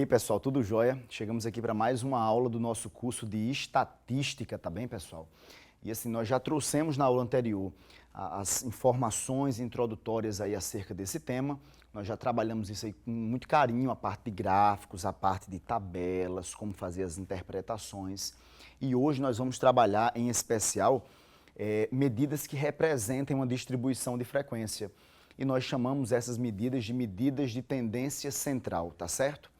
aí, pessoal, tudo jóia? Chegamos aqui para mais uma aula do nosso curso de estatística, tá bem, pessoal? E assim, nós já trouxemos na aula anterior as informações introdutórias aí acerca desse tema. Nós já trabalhamos isso aí com muito carinho, a parte de gráficos, a parte de tabelas, como fazer as interpretações. E hoje nós vamos trabalhar, em especial, medidas que representem uma distribuição de frequência. E nós chamamos essas medidas de tendência central, tá certo?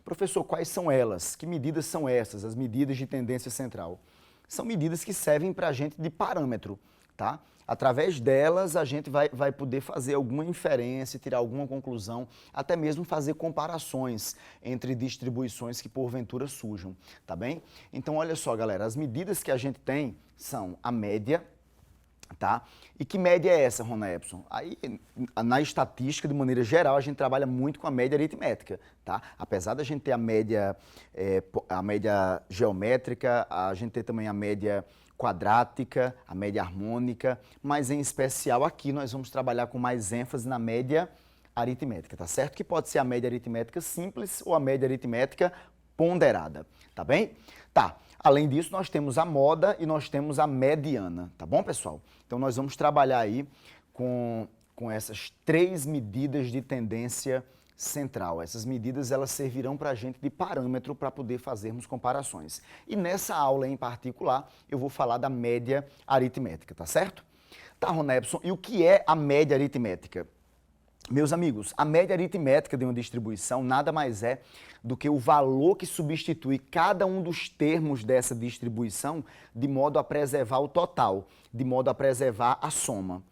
Professor, quais são elas? Que medidas são essas, as medidas de tendência central? São medidas que servem para a gente de parâmetro, tá? Através delas, a gente vai poder fazer alguma inferência, tirar alguma conclusão, até mesmo fazer comparações entre distribuições que porventura surjam, tá bem? Então, olha só, galera, as medidas que a gente tem são a média, tá? E que média é essa, Rona Epson? Aí, na estatística, de maneira geral, a gente trabalha muito com a média aritmética, tá? Apesar da gente ter a média geométrica, a gente ter também a média quadrática, a média harmônica, mas em especial aqui nós vamos trabalhar com mais ênfase na média aritmética, tá certo? Que pode ser a média aritmética simples ou a média aritmética ponderada, tá bem? Tá. Além disso, nós temos a moda e nós temos a mediana, tá bom, pessoal? Então, nós vamos trabalhar aí com essas três medidas de tendência central. Essas medidas, elas servirão para a gente de parâmetro para poder fazermos comparações. E nessa aula em particular, eu vou falar da média aritmética, tá certo? Tá, Ronepson, e o que é a média aritmética? Meus amigos, a média aritmética de uma distribuição nada mais é do que o valor que substitui cada um dos termos dessa distribuição de modo a preservar o total, de modo a preservar a soma.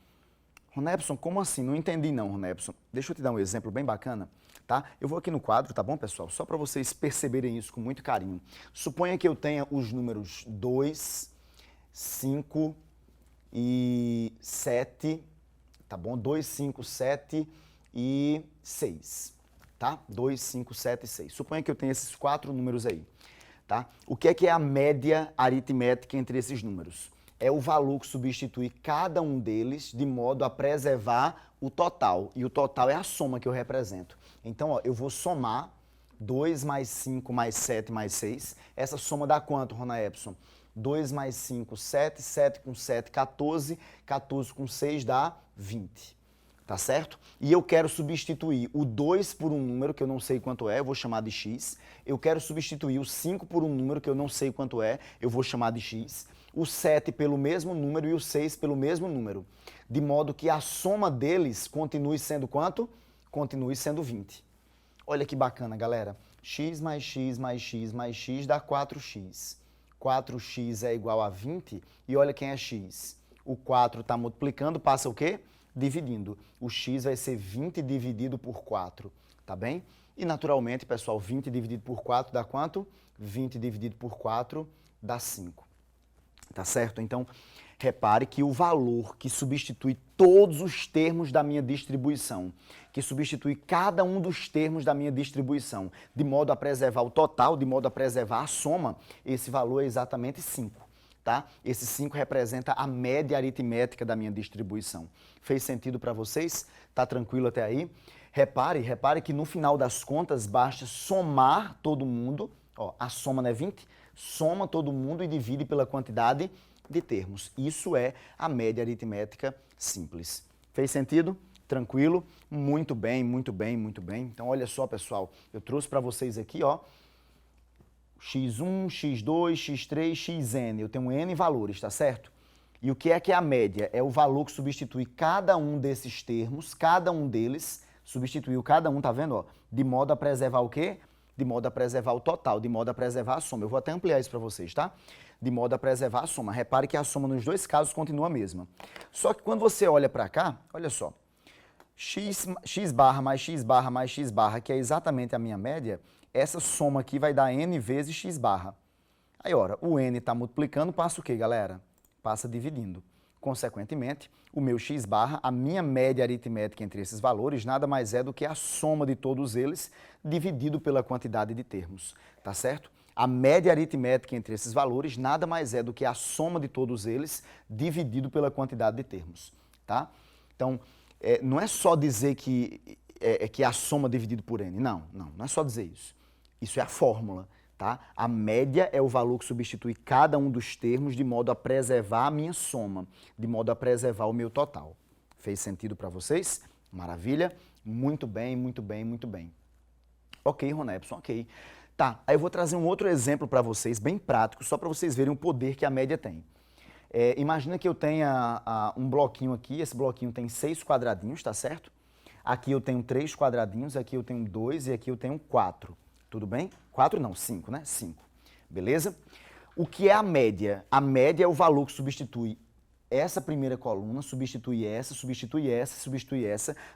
Ronepson, como assim? Não entendi não, Ronepson. Deixa eu te dar um exemplo bem bacana, tá? Eu vou aqui no quadro, tá bom, pessoal? Só para vocês perceberem isso com muito carinho. Suponha que eu tenha os números 2, 5 e 7, tá bom? 2, 5, 7 e 6, tá? 2, 5, 7 e 6. Suponha que eu tenha esses quatro números aí, tá? O que é a média aritmética entre esses números? É o valor que substitui cada um deles de modo a preservar o total. E o total é a soma que eu represento. Então, ó, eu vou somar 2 mais 5 mais 7 mais 6. Essa soma dá quanto, Rona Epson? 2 mais 5, 7, 7 com 7, 14, 14 com 6 dá 20. Tá certo? E eu quero substituir o 2 por um número que eu não sei quanto é, eu vou chamar de x. Eu quero substituir o 5 por um número que eu não sei quanto é, eu vou chamar de x. O 7 pelo mesmo número e o 6 pelo mesmo número. De modo que a soma deles continue sendo quanto? Continue sendo 20. Olha que bacana, galera. X mais x mais x mais x dá 4x. 4x é igual a 20 e olha quem é x. O 4 está multiplicando, passa o quê? Dividindo. O x vai ser 20 dividido por 4, tá bem? E naturalmente, pessoal, 20 dividido por 4 dá quanto? 20 dividido por 4 dá 5. Tá certo? Então, repare que o valor que substitui todos os termos da minha distribuição, que substitui cada um dos termos da minha distribuição, de modo a preservar o total, de modo a preservar a soma, esse valor é exatamente 5. Tá? Esse 5 representa a média aritmética da minha distribuição. Fez sentido para vocês? Tá tranquilo até aí? Repare que no final das contas basta somar todo mundo, ó, a soma não é 20? Soma todo mundo e divide pela quantidade de termos. Isso é a média aritmética simples. Fez sentido? Tranquilo? Muito bem, muito bem, muito bem. Então olha só, pessoal, eu trouxe para vocês aqui, ó, x1, x2, x3, xn. Eu tenho n valores, tá certo? E o que é a média? É o valor que substitui cada um desses termos, cada um deles, substituiu cada um, tá vendo? Ó, de modo a preservar o quê? De modo a preservar o total, de modo a preservar a soma. Eu vou até ampliar isso para vocês, tá? De modo a preservar a soma. Repare que a soma nos dois casos continua a mesma. Só que quando você olha para cá, olha só, x barra mais x barra mais x barra, que é exatamente a minha média, essa soma aqui vai dar n vezes x barra. Aí, ora, o n está multiplicando, passa o quê, galera? Passa dividindo. Consequentemente, o meu x barra, a minha média aritmética entre esses valores, nada mais é do que a soma de todos eles dividido pela quantidade de termos, tá certo? A média aritmética entre esses valores nada mais é do que a soma de todos eles dividido pela quantidade de termos, tá? Então, não é só dizer que a soma dividido por n, não é só dizer isso. Isso é a fórmula, tá? A média é o valor que substitui cada um dos termos de modo a preservar a minha soma, de modo a preservar o meu total. Fez sentido para vocês? Maravilha? Muito bem, muito bem, muito bem. Ok, Ronepson, ok. Tá, aí eu vou trazer um outro exemplo para vocês, bem prático, só para vocês verem o poder que a média tem. Imagina que eu tenha um bloquinho aqui, esse bloquinho tem 6 quadradinhos, tá certo? Aqui eu tenho 3 quadradinhos, aqui eu tenho 2 e aqui eu tenho 4. Tudo bem? 4 não, 5, né? 5. Beleza? O que é a média? A média é o valor que substitui essa primeira coluna, substitui essa,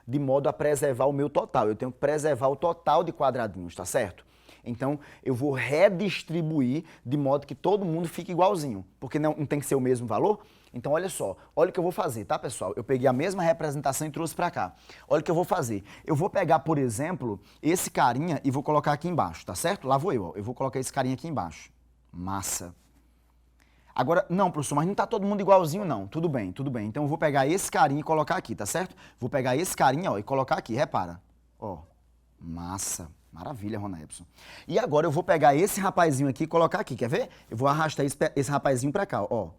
de modo a preservar o meu total. Eu tenho que preservar o total de quadradinhos, tá certo? Então, eu vou redistribuir de modo que todo mundo fique igualzinho, porque não tem que ser o mesmo valor. Então, olha só, olha o que eu vou fazer, tá, pessoal? Eu peguei a mesma representação e trouxe para cá. Olha o que eu vou fazer. Eu vou pegar, por exemplo, esse carinha e vou colocar aqui embaixo, tá certo? Lá vou eu, ó. Eu vou colocar esse carinha aqui embaixo. Massa. Agora, não, professor, mas não tá todo mundo igualzinho, não. Tudo bem, tudo bem. Então, eu vou pegar esse carinha e colocar aqui, tá certo? Vou pegar esse carinha, ó, e colocar aqui, repara. Ó, massa. Maravilha, Ronepson. E agora eu vou pegar esse rapazinho aqui e colocar aqui, quer ver? Eu vou arrastar esse rapazinho pra cá, ó.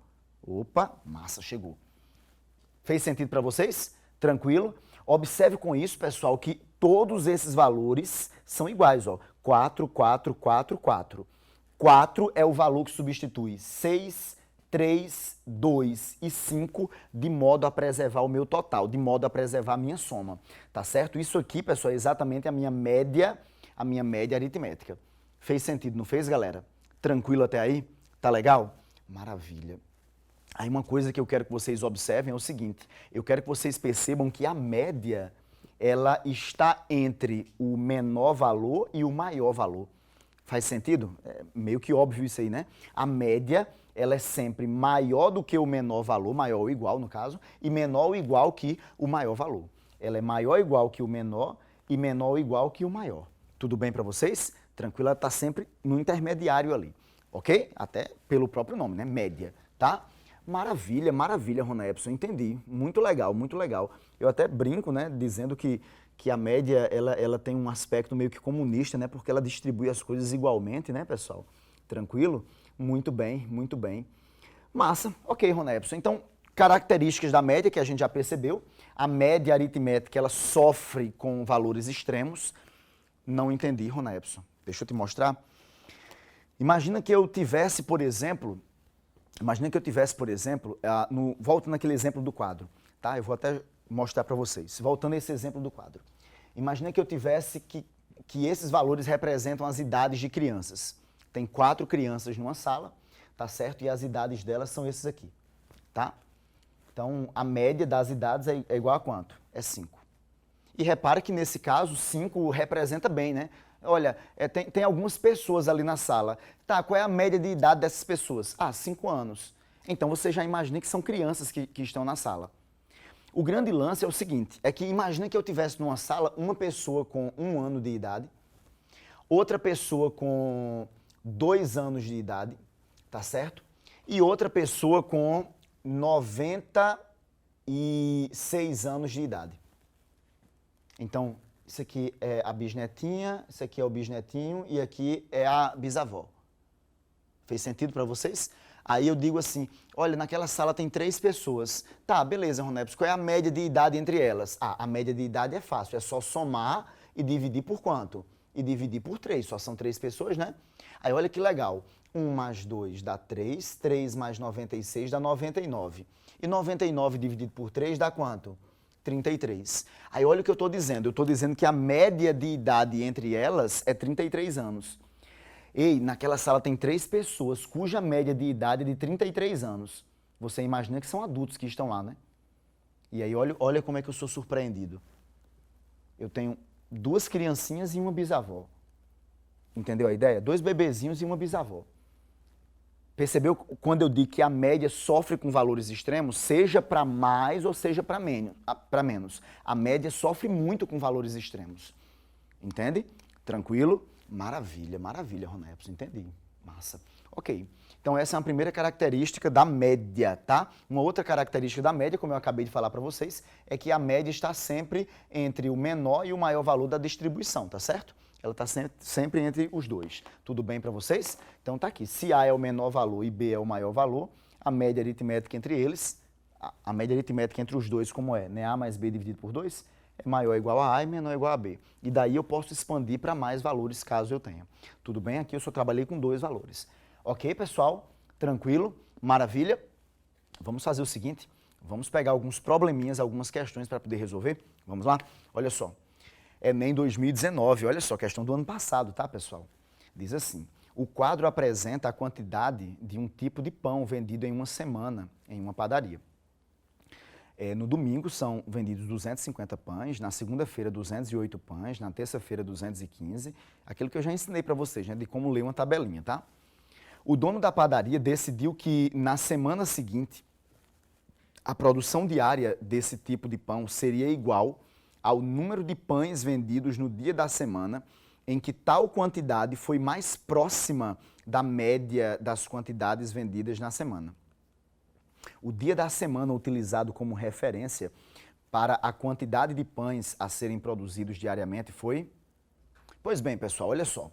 Opa, massa, chegou. Fez sentido para vocês? Tranquilo? Observe com isso, pessoal, que todos esses valores são iguais, ó. 4, 4, 4, 4. 4 é o valor que substitui 6, 3, 2 e 5, de modo a preservar o meu total, de modo a preservar a minha soma, tá certo? Isso aqui, pessoal, é exatamente a minha média aritmética. Fez sentido, não fez, galera? Tranquilo até aí? Tá legal? Maravilha. Aí uma coisa que eu quero que vocês observem é o seguinte, eu quero que vocês percebam que a média, ela está entre o menor valor e o maior valor. Faz sentido? É meio que óbvio isso aí, né? A média, ela é sempre maior do que o menor valor, maior ou igual no caso, e menor ou igual que o maior valor. Ela é maior ou igual que o menor e menor ou igual que o maior. Tudo bem para vocês? Tranquilo, ela está sempre no intermediário ali, ok? Até pelo próprio nome, né? Média, tá? Maravilha, maravilha, Ronepson, entendi. Muito legal, muito legal. Eu até brinco, né, dizendo que a média, ela tem um aspecto meio que comunista, né, porque ela distribui as coisas igualmente, né, pessoal? Tranquilo? Muito bem, muito bem. Massa, ok, Ronepson. Então, características da média que a gente já percebeu. A média aritmética, ela sofre com valores extremos. Não entendi, Ronepson. Deixa eu te mostrar. Imagina que eu tivesse, por exemplo, volto naquele exemplo do quadro, tá? Eu vou até mostrar para vocês. Voltando a esse exemplo do quadro. Imagina que eu tivesse que esses valores representam as idades de crianças. Tem 4 crianças numa sala, tá certo? E as idades delas são esses aqui, tá? Então, a média das idades é igual a quanto? É 5. E repara que nesse caso, 5 representa bem, né? Olha, tem algumas pessoas ali na sala. Tá, qual é a média de idade dessas pessoas? 5 anos. Então você já imagina que são crianças que estão na sala. O grande lance é o seguinte, é que imagina que eu tivesse numa sala uma pessoa com 1 ano de idade, outra pessoa com 2 anos de idade, tá certo? E outra pessoa com 96 anos de idade. Então, isso aqui é a bisnetinha, isso aqui é o bisnetinho e aqui é a bisavó. Fez sentido para vocês? Aí eu digo assim, olha, naquela sala tem 3 pessoas. Tá, beleza, Ronepson, qual é a média de idade entre elas? A média de idade é fácil, é só somar e dividir por quanto? E dividir por 3, só são 3 pessoas, né? Aí olha que legal, 1 mais 2 dá 3, 3 mais 96 dá 99. E 99 dividido por 3 dá quanto? 33. Aí olha o que eu estou dizendo. Eu estou dizendo que a média de idade entre elas é 33 anos. Ei, naquela sala tem 3 pessoas cuja média de idade é de 33 anos. Você imagina que são adultos que estão lá, né? E aí olha como é que eu sou surpreendido. Eu tenho 2 criancinhas e uma bisavó. Entendeu a ideia? 2 bebezinhos e uma bisavó. Percebeu quando eu digo que a média sofre com valores extremos, seja para mais ou seja para menos? A média sofre muito com valores extremos. Entende? Tranquilo? Maravilha, maravilha, Ronepson. Entendi. Massa. Ok. Então essa é a primeira característica da média, tá? Uma outra característica da média, como eu acabei de falar para vocês, é que a média está sempre entre o menor e o maior valor da distribuição, tá certo? ela está sempre entre os dois. Tudo bem para vocês? Então tá aqui, se A é o menor valor e B é o maior valor, a média aritmética entre eles, a média aritmética entre os dois como é, né? A mais B dividido por 2 é maior ou igual a A e menor ou igual a B. E daí eu posso expandir para mais valores caso eu tenha. Tudo bem? Aqui eu só trabalhei com 2 valores. Ok, pessoal? Tranquilo? Maravilha? Vamos fazer o seguinte, vamos pegar alguns probleminhas, algumas questões para poder resolver. Vamos lá? Olha só. Enem 2019, olha só, questão do ano passado, tá, pessoal? Diz assim, o quadro apresenta a quantidade de um tipo de pão vendido em uma semana em uma padaria. No domingo são vendidos 250 pães, na segunda-feira 208 pães, na terça-feira 215, aquilo que eu já ensinei para vocês, né, de como ler uma tabelinha, tá? O dono da padaria decidiu que na semana seguinte a produção diária desse tipo de pão seria igual ao número de pães vendidos no dia da semana em que tal quantidade foi mais próxima da média das quantidades vendidas na semana. O dia da semana utilizado como referência para a quantidade de pães a serem produzidos diariamente foi... Pois bem, pessoal, olha só.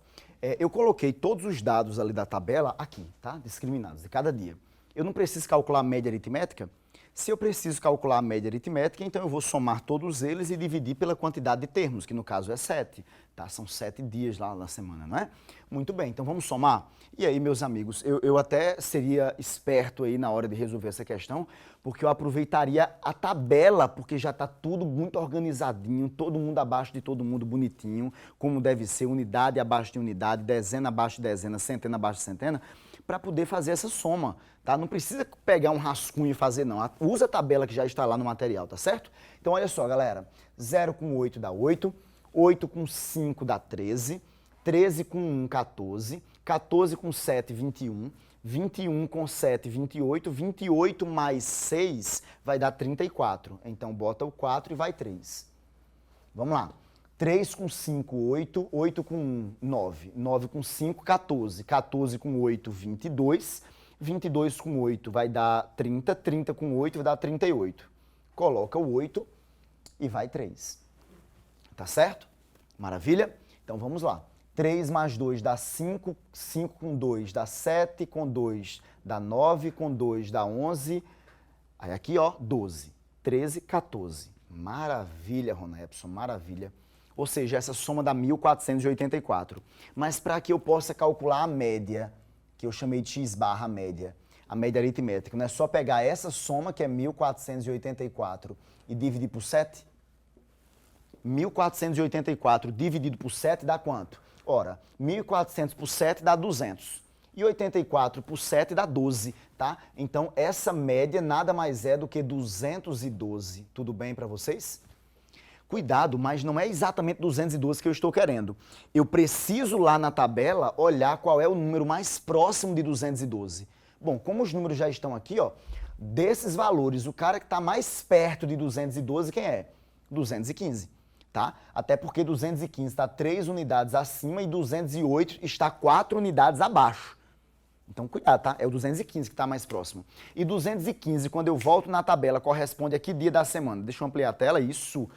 Eu coloquei todos os dados ali da tabela aqui, tá? Discriminados, de cada dia. Eu não preciso calcular a média aritmética? Se eu preciso calcular a média aritmética, então eu vou somar todos eles e dividir pela quantidade de termos, que no caso é 7. Tá? São 7 dias lá na semana, não é? Muito bem, então vamos somar? E aí, meus amigos, eu até seria esperto aí na hora de resolver essa questão, porque eu aproveitaria a tabela, porque já está tudo muito organizadinho, todo mundo abaixo de todo mundo bonitinho, como deve ser, unidade abaixo de unidade, dezena abaixo de dezena, centena abaixo de centena, para poder fazer essa soma, tá? Não precisa pegar um rascunho e fazer, não. Usa a tabela que já está lá no material, tá certo? Então, olha só, galera. 0 com 8 dá 8, 8 com 5 dá 13, 13 com 1, 14, 14 com 7, 21, 21 com 7, 28, 28 mais 6 vai dar 34. Então, bota o 4 e vai 3. Vamos lá. 3 com 5, 8, 8 com 1, 9, 9 com 5, 14, 14 com 8, 22, 22 com 8 vai dar 30, 30 com 8 vai dar 38. Coloca o 8 e vai 3. Tá certo? Maravilha? Então vamos lá. 3 mais 2 dá 5, 5 com 2 dá 7, com 2 dá 9, com 2 dá 11, aí aqui ó, 12, 13, 14. Maravilha, Rona Epson, maravilha. Ou seja, essa soma dá 1.484. Mas para que eu possa calcular a média, que eu chamei de x barra média, a média aritmética, não é só pegar essa soma, que é 1.484, e dividir por 7? 1.484 dividido por 7 dá quanto? Ora, 1.400 por 7 dá 200. E 84 por 7 dá 12, tá? Então, essa média nada mais é do que 212. Tudo bem para vocês? Cuidado, mas não é exatamente 212 que eu estou querendo. Eu preciso lá na tabela olhar qual é o número mais próximo de 212. Bom, como os números já estão aqui, ó, desses valores, o cara que está mais perto de 212, quem é? 215, tá? Até porque 215 está 3 unidades acima e 208 está 4 unidades abaixo. Então, cuidado, tá? É o 215 que está mais próximo. E 215, quando eu volto na tabela, corresponde a que dia da semana? Deixa eu ampliar a tela, isso.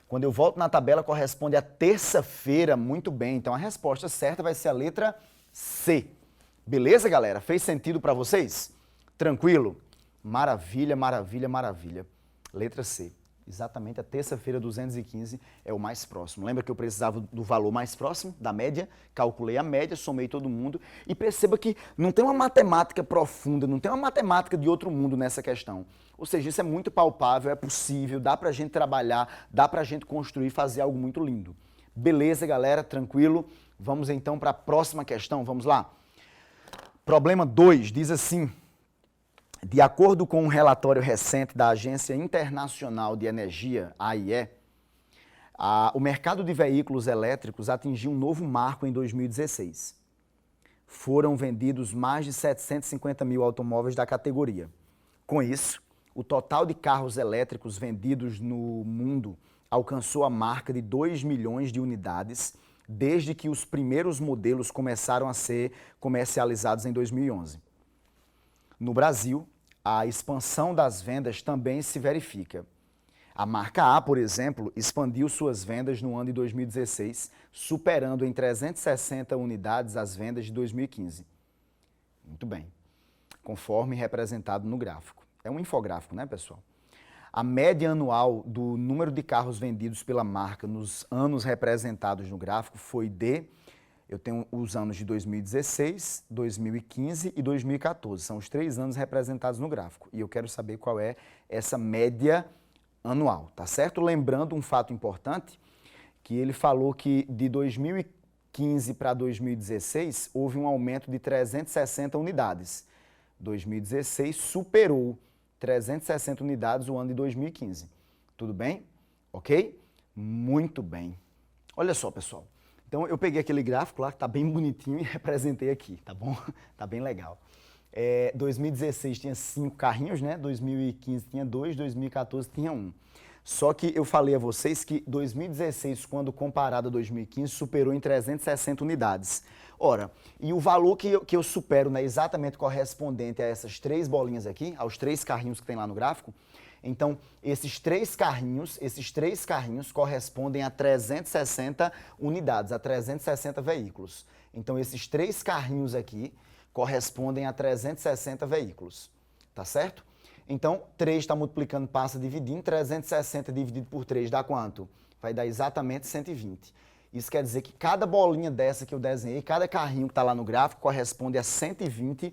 Quando eu volto na tabela, corresponde a terça-feira. Muito bem, então a resposta certa vai ser a letra C. Beleza, galera? Fez sentido para vocês? Tranquilo? Maravilha, maravilha, maravilha. Letra C. Exatamente, a terça-feira 215 é o mais próximo. Lembra que eu precisava do valor mais próximo, da média? Calculei a média, somei todo mundo. E perceba que não tem uma matemática profunda, não tem uma matemática de outro mundo nessa questão. Ou seja, isso é muito palpável, é possível, dá pra gente trabalhar, dá pra gente construir e fazer algo muito lindo. Beleza, galera? Tranquilo? Vamos então para a próxima questão, vamos lá? Problema 2 diz assim: de acordo com um relatório recente da Agência Internacional de Energia, AIE, o mercado de veículos elétricos atingiu um novo marco em 2016. Foram vendidos mais de 750 mil automóveis da categoria. Com isso, o total de carros elétricos vendidos no mundo alcançou a marca de 2 milhões de unidades desde que os primeiros modelos começaram a ser comercializados em 2011. No Brasil, a expansão das vendas também se verifica. A marca A, por exemplo, expandiu suas vendas no ano de 2016, superando em 360 unidades as vendas de 2015. Muito bem, conforme representado no gráfico. É um infográfico, né, pessoal? A média anual do número de carros vendidos pela marca nos anos representados no gráfico foi eu tenho os anos de 2016, 2015 e 2014. São os 3 anos representados no gráfico. E eu quero saber qual é essa média anual, tá certo? Lembrando um fato importante, que ele falou que de 2015 para 2016 houve um aumento de 360 unidades. 2016 superou 360 unidades o ano de 2015. Tudo bem? Ok? Muito bem. Olha só, pessoal. Então, eu peguei aquele gráfico lá, que está bem bonitinho, e representei aqui, tá bom? Tá bem legal. 2016 tinha 5 carrinhos, né? 2015 tinha 2, 2014 tinha 1. Só que eu falei a vocês que 2016, quando comparado a 2015, superou em 360 unidades. Ora, e o valor que eu supero, né, exatamente correspondente a essas 3 bolinhas aqui, aos 3 carrinhos que tem lá no gráfico, então esses três carrinhos correspondem a 360 unidades, a 360 veículos. Então esses 3 carrinhos aqui correspondem a 360 veículos, tá certo? Então 3 está multiplicando, passa dividindo, 360 dividido por 3 dá quanto? Vai dar exatamente 120. Isso quer dizer que cada bolinha dessa que eu desenhei, cada carrinho que está lá no gráfico corresponde a 120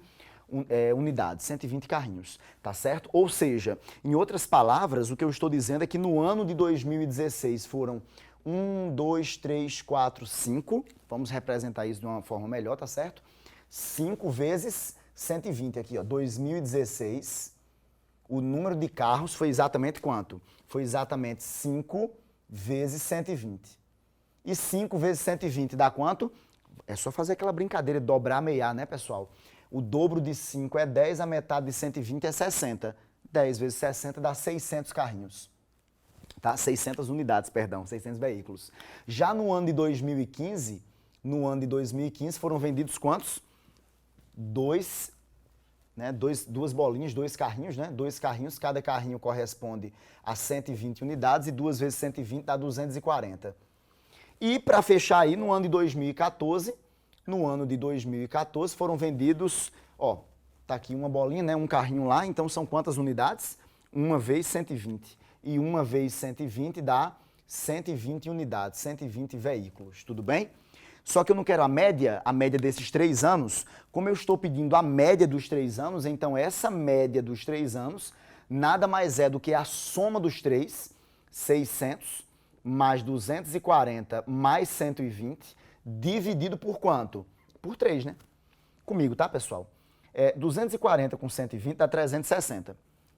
unidades, 120 carrinhos, tá certo? Ou seja, em outras palavras, o que eu estou dizendo é que no ano de 2016 foram 1, 2, 3, 4, 5, vamos representar isso de uma forma melhor, tá certo? 5 vezes 120 aqui, ó, 2016, o número de carros foi exatamente quanto? Foi exatamente 5 vezes 120. E 5 vezes 120 dá quanto? É só fazer aquela brincadeira de dobrar, meiar, né, pessoal? O dobro de 5 é 10, a metade de 120 é 60. 10 vezes 60 dá 600 carrinhos. Tá? 600 unidades, perdão, 600 veículos. Já no ano de 2015, foram vendidos quantos? 2, né? Duas bolinhas, 2 carrinhos, né? 2 carrinhos, cada carrinho corresponde a 120 unidades e 2 vezes 120 dá 240. E para fechar aí, no ano de 2014, foram vendidos, ó, tá aqui uma bolinha, né, um carrinho lá, então são quantas unidades? 1 vezes 120. E 1 vezes 120 dá 120 unidades, 120 veículos, tudo bem? Só que eu não quero a média desses 3 anos, como eu estou pedindo a média dos 3 anos, então essa média dos 3 anos nada mais é do que a soma dos 3, 600, mais 240, mais 120, dividido por quanto? Por 3, né? Comigo, tá, pessoal? 240 com 120 dá 360.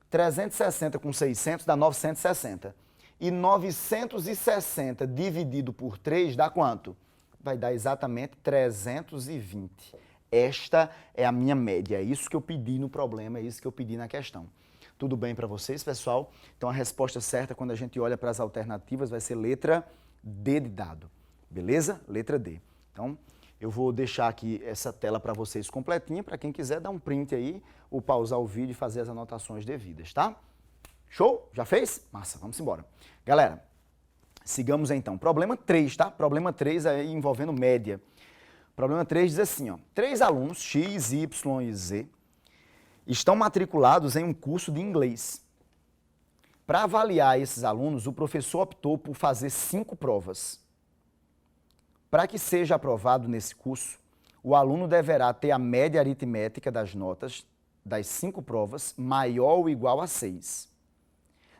360 com 600 dá 960. E 960 dividido por 3 dá quanto? Vai dar exatamente 320. Esta é a minha média. É isso que eu pedi no problema, é isso que eu pedi na questão. Tudo bem para vocês, pessoal? Então a resposta certa, quando a gente olha para as alternativas, vai ser letra D de dado. Beleza? Letra D. Então, eu vou deixar aqui essa tela para vocês completinha, para quem quiser dar um print aí, ou pausar o vídeo e fazer as anotações devidas, tá? Show? Já fez? Massa, vamos embora. Galera, sigamos então. Problema 3, tá? Problema 3 aí envolvendo média. Problema 3 diz assim, ó. 3 alunos, X, Y e Z, estão matriculados em um curso de inglês. Para avaliar esses alunos, o professor optou por fazer 5 provas. Para que seja aprovado nesse curso, o aluno deverá ter a média aritmética das notas das 5 provas maior ou igual a 6.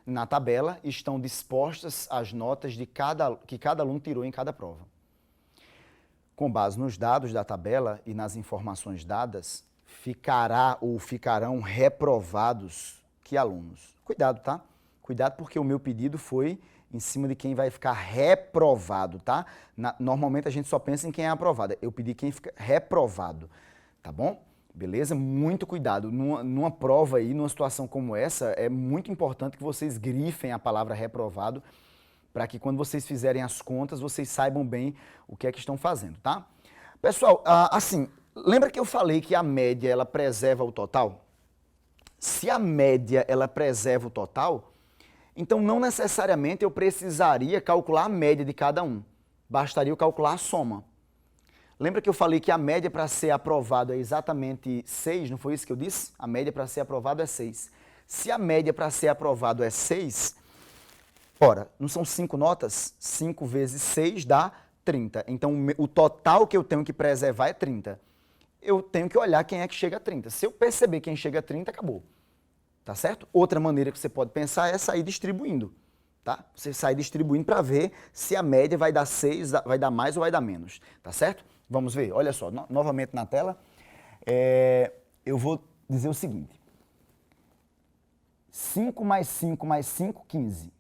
Na tabela estão dispostas as notas que cada aluno tirou em cada prova. Com base nos dados da tabela e nas informações dadas, ficarão reprovados que alunos? Cuidado, tá? Cuidado porque o meu pedido foi em cima de quem vai ficar reprovado, tá? Normalmente a gente só pensa em quem é aprovado. Eu pedi quem fica reprovado, tá bom? Beleza? Muito cuidado. Numa prova aí, numa situação como essa, é muito importante que vocês grifem a palavra reprovado para que quando vocês fizerem as contas, vocês saibam bem o que é que estão fazendo, tá? Pessoal, assim, lembra que eu falei que a média, ela preserva o total? Se a média, ela preserva o total, Então, não necessariamente eu precisaria calcular a média de cada um. Bastaria eu calcular a soma. Lembra que eu falei que a média para ser aprovado é exatamente 6, não foi isso que eu disse? A média para ser aprovado é 6. Se a média para ser aprovado é 6, ora, não são 5 notas? 5 vezes 6 dá 30. Então, o total que eu tenho que preservar é 30. Eu tenho que olhar quem é que chega a 30. Se eu perceber quem chega a 30, acabou. Tá certo? Outra maneira que você pode pensar é sair distribuindo. Tá? Você sai distribuindo para ver se a média vai dar 6, vai dar mais ou vai dar menos. Tá certo? Vamos ver. Olha só, novamente na tela. Eu vou dizer o seguinte. 5 mais 5 mais 5, 15.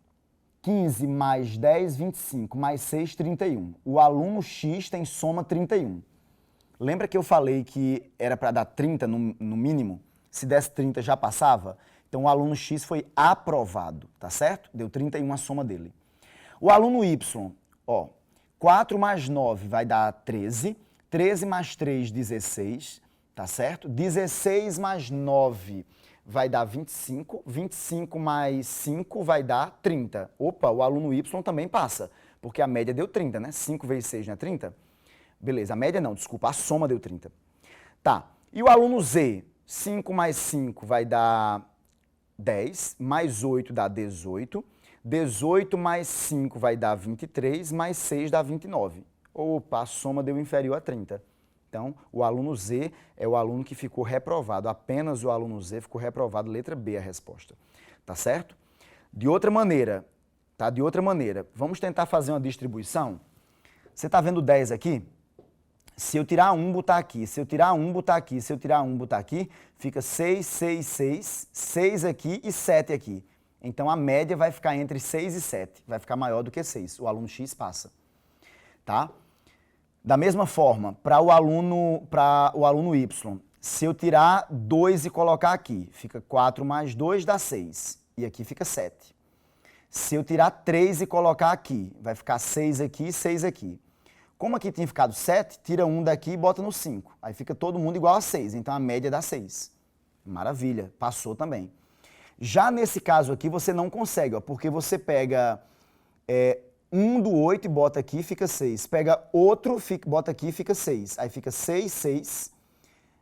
15 mais 10, 25. Mais 6, 31. O aluno X tem soma 31. Lembra que eu falei que era para dar 30 no mínimo? Se desse 30 já passava? Então o aluno X foi aprovado, tá certo? Deu 31 a soma dele. O aluno Y, ó, 4 mais 9 vai dar 13. 13 mais 3, 16, tá certo? 16 mais 9 vai dar 25. 25 mais 5 vai dar 30. Opa, o aluno Y também passa, porque a média deu 30, né? 5 vezes 6 não é 30? Beleza, a média não, desculpa, a soma deu 30. Tá, e o aluno Z, 5 mais 5 vai dar 10, mais 8 dá 18, 18 mais 5 vai dar 23, mais 6 dá 29. Opa, a soma deu inferior a 30. Então, o aluno Z é o aluno que ficou reprovado, apenas o aluno Z ficou reprovado, letra B a resposta. Tá certo? De outra maneira, tá? De outra maneira, vamos tentar fazer uma distribuição. Você tá vendo 10 aqui? Se eu tirar 1, botar aqui, se eu tirar 1, botar aqui, se eu tirar 1, botar aqui, fica 6, 6, 6, 6 aqui e 7 aqui. Então, a média vai ficar entre 6 e 7, vai ficar maior do que 6. O aluno X passa. Tá? Da mesma forma, para o aluno Y, se eu tirar 2 e colocar aqui, fica 4 mais 2 dá 6, e aqui fica 7. Se eu tirar 3 e colocar aqui, vai ficar 6 aqui e 6 aqui. Como aqui tinha ficado 7, tira 1 daqui e bota no 5. Aí fica todo mundo igual a 6, então a média dá 6. Maravilha, passou também. Já nesse caso aqui você não consegue, ó, porque você pega 1 do 8 e bota aqui, fica 6. Pega outro, bota aqui, fica 6. Aí fica 6, 6,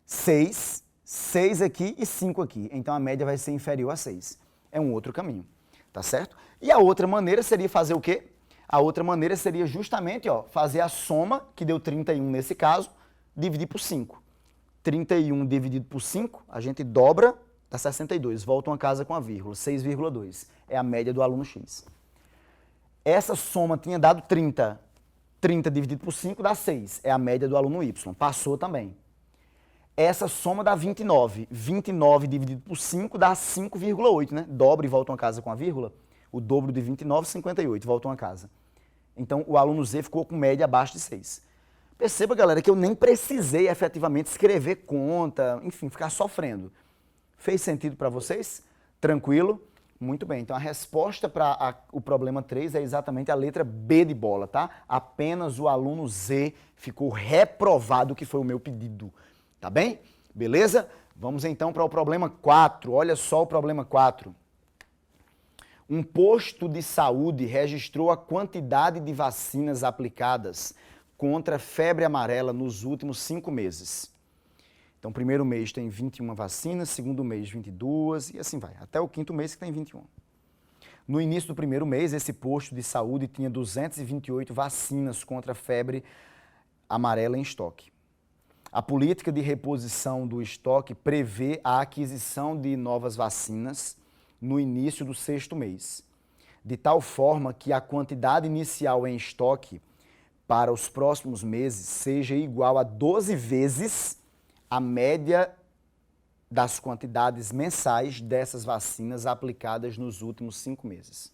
6, 6 aqui e 5 aqui. Então a média vai ser inferior a 6. É um outro caminho, tá certo? E a outra maneira seria fazer o quê? A outra maneira seria justamente, ó, fazer a soma, que deu 31 nesse caso, dividir por 5. 31 dividido por 5, a gente dobra, dá 62. Volta uma casa com a vírgula, 6,2. É a média do aluno X. Essa soma tinha dado 30. 30 dividido por 5 dá 6. É a média do aluno Y. Passou também. Essa soma dá 29. 29 dividido por 5 dá 5,8, né? Dobra e volta uma casa com a vírgula. O dobro de 29, 58. Volta uma casa. Então, o aluno Z ficou com média abaixo de 6. Perceba, galera, que eu nem precisei efetivamente escrever conta, enfim, ficar sofrendo. Fez sentido para vocês? Tranquilo? Muito bem, então a resposta para o problema 3 é exatamente a letra B de bola, tá? Apenas o aluno Z ficou reprovado, que foi o meu pedido, tá bem? Beleza? Vamos então para o problema 4, olha só o problema 4. Um posto de saúde registrou a quantidade de vacinas aplicadas contra a febre amarela nos últimos 5 meses. Então, primeiro mês tem 21 vacinas, segundo mês 22 e assim vai, até o quinto mês que tem 21. No início do primeiro mês, esse posto de saúde tinha 228 vacinas contra a febre amarela em estoque. A política de reposição do estoque prevê a aquisição de novas vacinas no início do 6º mês, de tal forma que a quantidade inicial em estoque para os próximos meses seja igual a 12 vezes a média das quantidades mensais dessas vacinas aplicadas nos últimos 5 meses.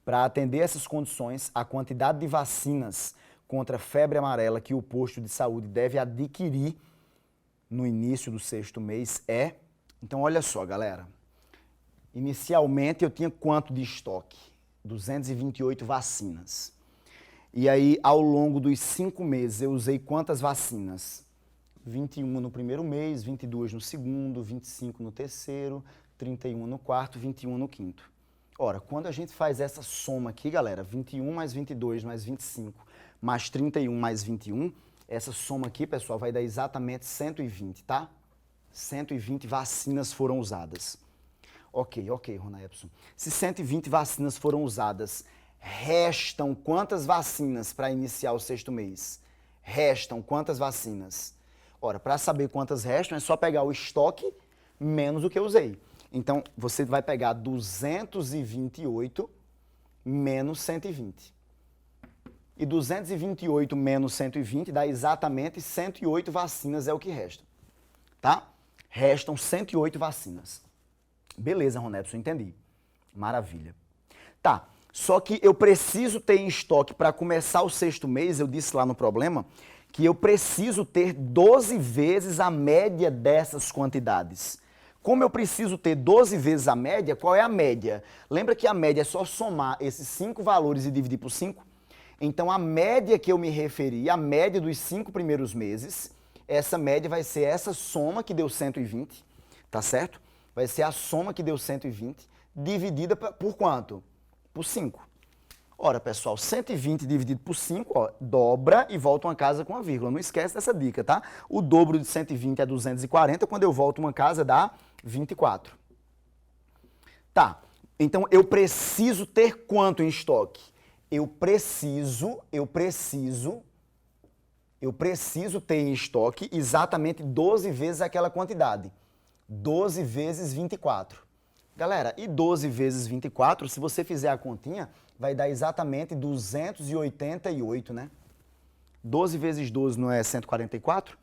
Para atender essas condições, a quantidade de vacinas contra a febre amarela que o posto de saúde deve adquirir no início do 6º mês é... Então, olha só, galera. Inicialmente, eu tinha quanto de estoque? 228 vacinas. E aí, ao longo dos 5 meses, eu usei quantas vacinas? 21 no primeiro mês, 22 no segundo, 25 no terceiro, 31 no quarto, 21 no quinto. Ora, quando a gente faz essa soma aqui, galera, 21 mais 22 mais 25 mais 31 mais 21, essa soma aqui, pessoal, vai dar exatamente 120, tá? 120 vacinas foram usadas. Ok, Rona Epson. Se 120 vacinas foram usadas, restam quantas vacinas para iniciar o sexto mês? Restam quantas vacinas? Ora, para saber quantas restam, é só pegar o estoque menos o que eu usei. Então, você vai pegar 228 menos 120. E 228 menos 120 dá exatamente 108 vacinas, é o que resta. Tá? Restam 108 vacinas. Beleza, Ronepson, entendi. Maravilha. Tá, só que eu preciso ter em estoque para começar o sexto mês, eu disse lá no problema, que eu preciso ter 12 vezes a média dessas quantidades. Como eu preciso ter 12 vezes a média, qual é a média? Lembra que a média é só somar esses 5 valores e dividir por 5? Então, a média que eu me referi, a média dos 5 primeiros meses, essa média vai ser essa soma que deu 120, tá certo? Vai ser a soma que deu 120, dividida por quanto? Por 5. Ora, pessoal, 120 dividido por 5, ó, dobra e volta uma casa com uma vírgula. Não esquece dessa dica, tá? O dobro de 120 é 240, quando eu volto uma casa dá 24. Tá, então eu preciso ter quanto em estoque? Eu preciso ter em estoque exatamente 12 vezes aquela quantidade. 12 vezes 24. Galera, e 12 vezes 24, se você fizer a continha, vai dar exatamente 288, né? 12 vezes 12 não é 144?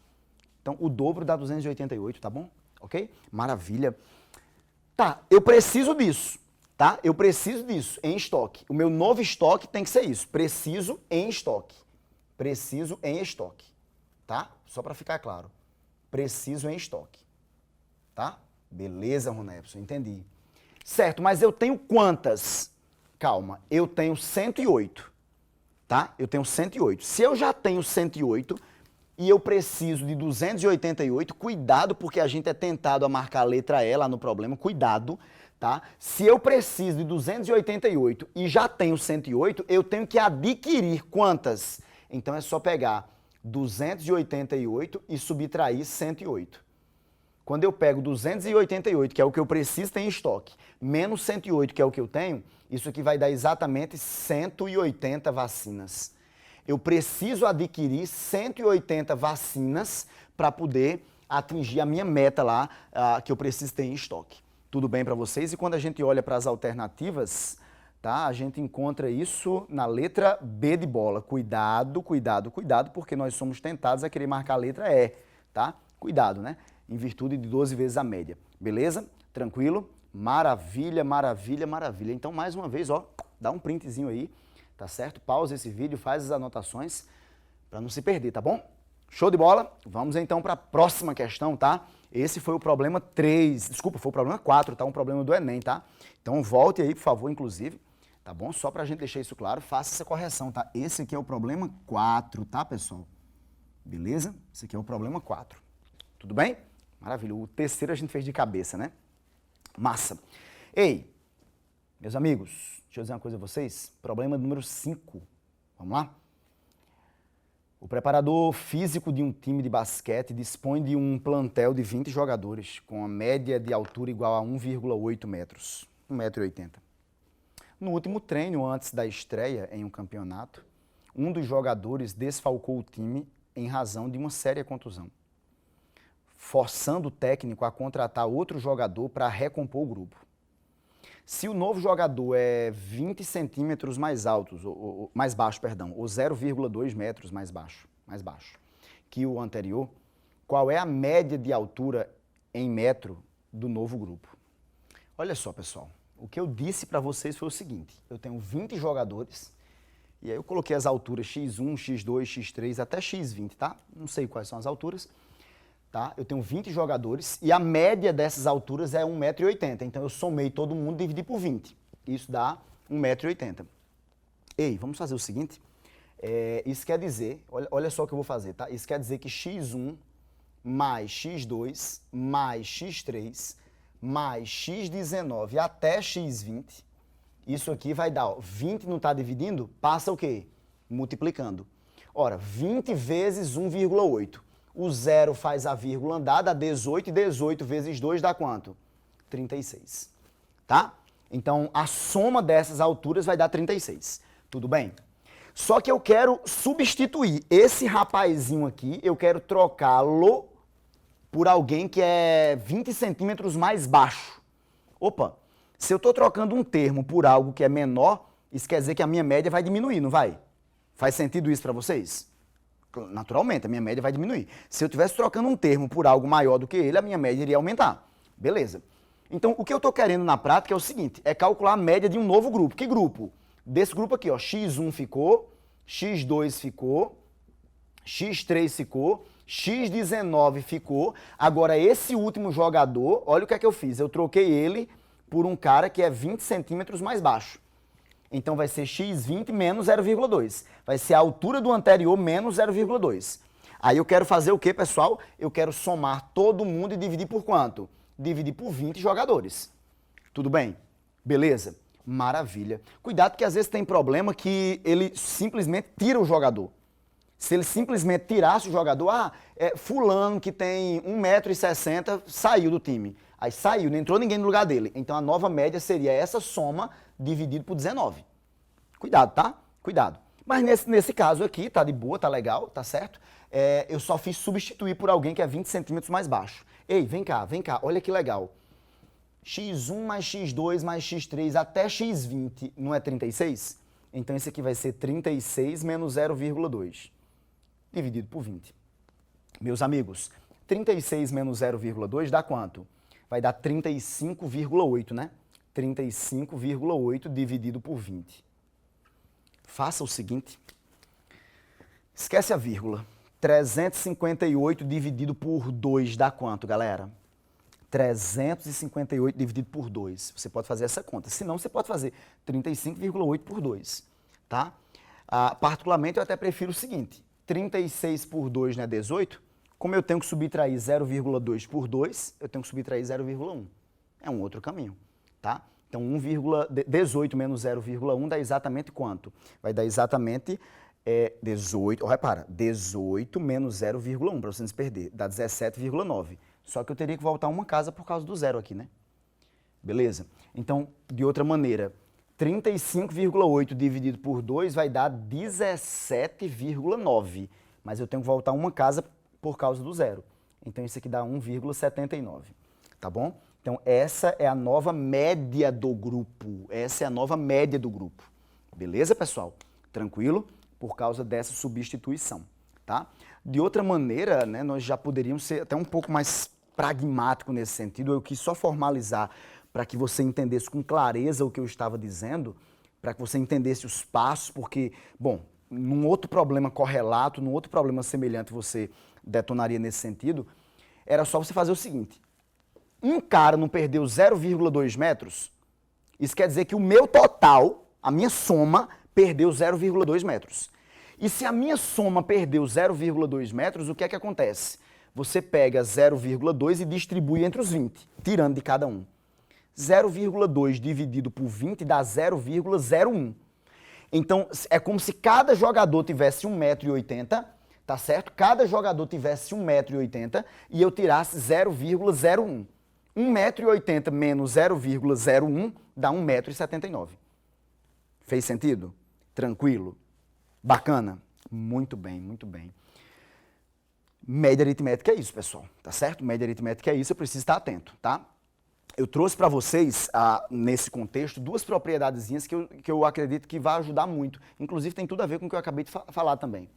Então, o dobro dá 288, tá bom? Ok? Maravilha. Tá, eu preciso disso, tá? Eu preciso disso em estoque. O meu novo estoque tem que ser isso. Preciso em estoque. Preciso em estoque, tá? Só para ficar claro. Preciso em estoque, tá? Beleza, Ronepson, entendi. Certo, mas eu tenho quantas? Calma, eu tenho 108, tá? Eu tenho 108. Se eu já tenho 108 e eu preciso de 288, cuidado, porque a gente é tentado a marcar a letra E lá no problema, cuidado, tá? Se eu preciso de 288 e já tenho 108, eu tenho que adquirir quantas? Então é só pegar 288 e subtrair 108. Quando eu pego 288, que é o que eu preciso ter em estoque, menos 108, que é o que eu tenho, isso aqui vai dar exatamente 180 vacinas. Eu preciso adquirir 180 vacinas para poder atingir a minha meta lá, que eu preciso ter em estoque. Tudo bem para vocês? E quando a gente olha para as alternativas, tá? A gente encontra isso na letra B de bola. Cuidado, cuidado, cuidado, porque nós somos tentados a querer marcar a letra E, tá? Cuidado, né? Em virtude de 12 vezes a média. Beleza? Tranquilo? Maravilha, maravilha, maravilha. Então, mais uma vez, ó, dá um printzinho aí, tá certo? Pausa esse vídeo, faz as anotações para não se perder, tá bom? Show de bola? Vamos então para a próxima questão, tá? Esse foi o problema 3, desculpa, foi o problema 4, tá? Um problema do Enem, tá? Então, volte aí, por favor, inclusive, tá bom? Só pra gente deixar isso claro, faça essa correção, tá? Esse aqui é o problema 4, tá, pessoal? Beleza? Esse aqui é o problema 4. Tudo bem? Maravilha. O terceiro a gente fez de cabeça, né? Massa. Ei, meus amigos, deixa eu dizer uma coisa a vocês. Problema número 5. Vamos lá? O preparador físico de um time de basquete dispõe de um plantel de 20 jogadores, com a média de altura igual a 1,8 metros, 1,80 m. No último treino, antes da estreia em um campeonato, um dos jogadores desfalcou o time em razão de uma séria contusão, forçando o técnico a contratar outro jogador para recompor o grupo. Se o novo jogador é 20 centímetros mais baixo, ou 0,2 metros mais baixo que o anterior, qual é a média de altura em metro do novo grupo? Olha só, pessoal, o que eu disse para vocês foi o seguinte: eu tenho 20 jogadores e aí eu coloquei as alturas x1, x2, x3 até x20, tá? Não sei quais são as alturas. Tá? Eu tenho 20 jogadores e a média dessas alturas é 1,80 m. Então eu somei todo mundo e dividi por 20. Isso dá 1,80 m. Ei, vamos fazer o seguinte. Isso quer dizer, olha só o que eu vou fazer, tá? Isso quer dizer que x1 mais x2 mais x3 mais x19 até x20 Isso aqui vai dar, ó, 20 não está dividindo, passa o quê? Multiplicando. Ora, 20 vezes 1,8. O zero faz a vírgula andar, dá 18, e 18 vezes 2 dá quanto? 36. Tá? Então, a soma dessas alturas vai dar 36. Tudo bem? Só que eu quero substituir esse rapazinho aqui, eu quero trocá-lo por alguém que é 20 centímetros mais baixo. Opa, se eu estou trocando um termo por algo que é menor, isso quer dizer que a minha média vai diminuir, não vai? Faz sentido isso para vocês? Naturalmente, a minha média vai diminuir. Se eu estivesse trocando um termo por algo maior do que ele, a minha média iria aumentar. Beleza. Então, o que eu estou querendo na prática é o seguinte, é calcular a média de um novo grupo. Que grupo? Desse grupo aqui, ó, x1 ficou, x2 ficou, x3 ficou, x19 ficou. Agora, esse último jogador, olha o que é que eu fiz. Eu troquei ele por um cara que é 20 centímetros mais baixo. Então, vai ser x20 menos 0,2. Vai ser a altura do anterior menos 0,2. Aí eu quero fazer o quê, pessoal? Eu quero somar todo mundo e dividir por quanto? Dividir por 20 jogadores. Tudo bem? Beleza? Maravilha. Cuidado que às vezes tem problema que ele simplesmente tira o jogador. Se ele simplesmente tirasse o jogador, fulano que tem 1,60 m saiu do time. Aí saiu, não entrou ninguém no lugar dele. Então a nova média seria essa soma dividido por 19. Cuidado, tá? Cuidado. Mas nesse caso aqui, tá de boa, tá legal, tá certo? Eu só fiz substituir por alguém que é 20 centímetros mais baixo. Ei, vem cá, olha que legal. x1 mais x2 mais x3 até x20 não é 36? Então esse aqui vai ser 36 menos 0,2 dividido por 20. Meus amigos, 36 menos 0,2 dá quanto? Vai dar 35,8, né? 35,8 dividido por 20. Faça o seguinte. Esquece a vírgula. 358 dividido por 2 dá quanto, galera? 358 dividido por 2. Você pode fazer essa conta. Se não, você pode fazer 35,8 por 2, tá? Particularmente, eu até prefiro o seguinte. 36 por 2 não é 18? Como eu tenho que subtrair 0,2 por 2, eu tenho que subtrair 0,1. É um outro caminho, tá? Então, 18 menos 0,1 dá exatamente quanto? Vai dar exatamente 18, repara, 18 menos 0,1, para você não se perder, dá 17,9. Só que eu teria que voltar uma casa por causa do zero aqui, né? Beleza? Então, de outra maneira, 35,8 dividido por 2 vai dar 17,9. Mas eu tenho que voltar uma casa por causa do zero. Então, isso aqui dá 1,79. Tá bom? Então, essa é a nova média do grupo. Essa é a nova média do grupo. Beleza, pessoal? Tranquilo? Por causa dessa substituição, tá? De outra maneira, né, nós já poderíamos ser até um pouco mais pragmático nesse sentido. Eu quis só formalizar para que você entendesse com clareza o que eu estava dizendo, para que você entendesse os passos, porque, bom, num outro problema correlato, num outro problema semelhante você detonaria nesse sentido, era só você fazer o seguinte. Um cara não perdeu 0,2 metros, isso quer dizer que o meu total, a minha soma, perdeu 0,2 metros. E se a minha soma perdeu 0,2 metros, o que é que acontece? Você pega 0,2 e distribui entre os 20, tirando de cada um. 0,2 dividido por 20 dá 0,01. Então, é como se cada jogador tivesse 1,80 m, tá certo? Cada jogador tivesse 1,80 m e eu tirasse 0,01. 1,80 m menos 0,01 dá 1,79 m. Fez sentido? Tranquilo? Bacana? Muito bem, muito bem. Média aritmética é isso, pessoal, tá certo? Média aritmética é isso, eu preciso estar atento, tá? Eu trouxe para vocês, nesse contexto, duas propriedadezinhas que eu acredito que vai ajudar muito. Inclusive, tem tudo a ver com o que eu acabei de falar também.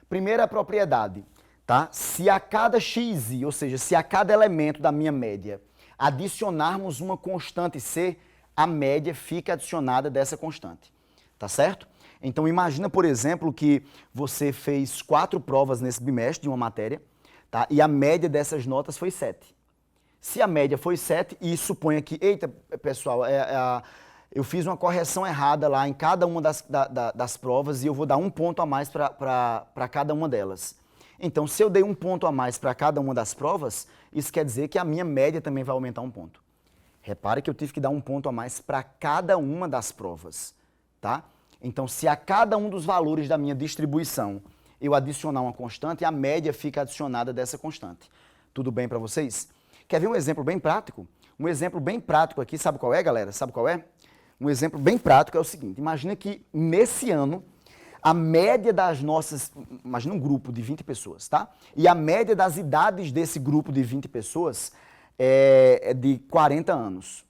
Primeira propriedade, tá? Se a cada xi, ou seja, se a cada elemento da minha média adicionarmos uma constante c, a média fica adicionada dessa constante, tá certo? Então, imagina, por exemplo, que você fez 4 provas nesse bimestre de uma matéria, tá? E a média dessas notas foi 7. Se a média foi 7, e suponha que, eita, pessoal, eu fiz uma correção errada lá em cada uma das provas e eu vou dar um ponto a mais para cada uma delas. Então, se eu dei um ponto a mais para cada uma das provas, isso quer dizer que a minha média também vai aumentar um ponto. Repare que eu tive que dar um ponto a mais para cada uma das provas, tá? Então, se a cada um dos valores da minha distribuição eu adicionar uma constante, a média fica adicionada dessa constante. Tudo bem para vocês? Quer ver um exemplo bem prático? Um exemplo bem prático aqui, sabe qual é, galera? Sabe qual é? Um exemplo bem prático é o seguinte, imagina que nesse ano, a média das nossas, imagina um grupo de 20 pessoas, tá? E a média das idades desse grupo de 20 pessoas é de 40 anos,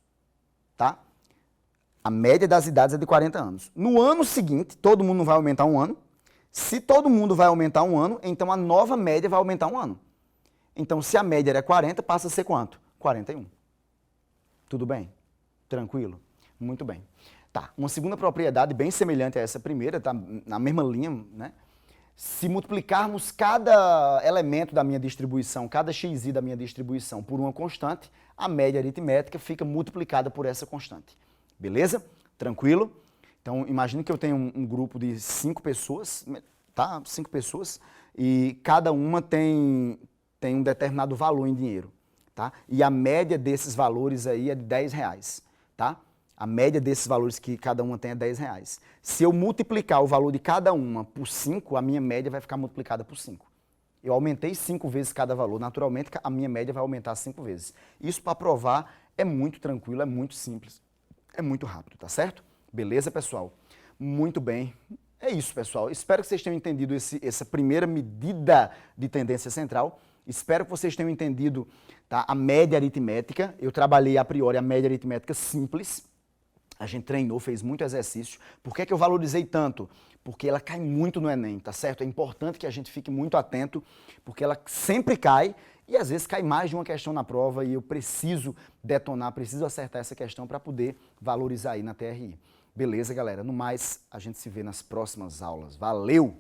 tá? A média das idades é de 40 anos. No ano seguinte, todo mundo vai aumentar um ano. Se todo mundo vai aumentar um ano, então a nova média vai aumentar um ano. Então, se a média era 40, passa a ser quanto? 41. Tudo bem? Tranquilo? Muito bem. Tá, uma segunda propriedade bem semelhante a essa primeira, tá na mesma linha, né? Se multiplicarmos cada elemento da minha distribuição, cada xi da minha distribuição por uma constante, a média aritmética fica multiplicada por essa constante. Beleza? Tranquilo? Então, imagine que eu tenho um grupo de 5 pessoas, tá? 5 pessoas, e cada uma tem um determinado valor em dinheiro, tá? E a média desses valores aí é de R$10, tá? A média desses valores que cada uma tem é R$10. Se eu multiplicar o valor de cada uma por 5, a minha média vai ficar multiplicada por 5. Eu aumentei 5 vezes cada valor, naturalmente a minha média vai aumentar 5 vezes. Isso para provar é muito tranquilo, é muito simples, é muito rápido, tá certo? Beleza, pessoal? Muito bem. É isso, pessoal. Espero que vocês tenham entendido essa primeira medida de tendência central. Espero que vocês tenham entendido, tá, a média aritmética. Eu trabalhei a priori a média aritmética simples. A gente treinou, fez muito exercício. Por que eu valorizei tanto? Porque ela cai muito no Enem, tá certo? É importante que a gente fique muito atento, porque ela sempre cai e às vezes cai mais de uma questão na prova e eu preciso detonar, preciso acertar essa questão para poder valorizar aí na TRI. Beleza, galera? No mais, a gente se vê nas próximas aulas. Valeu!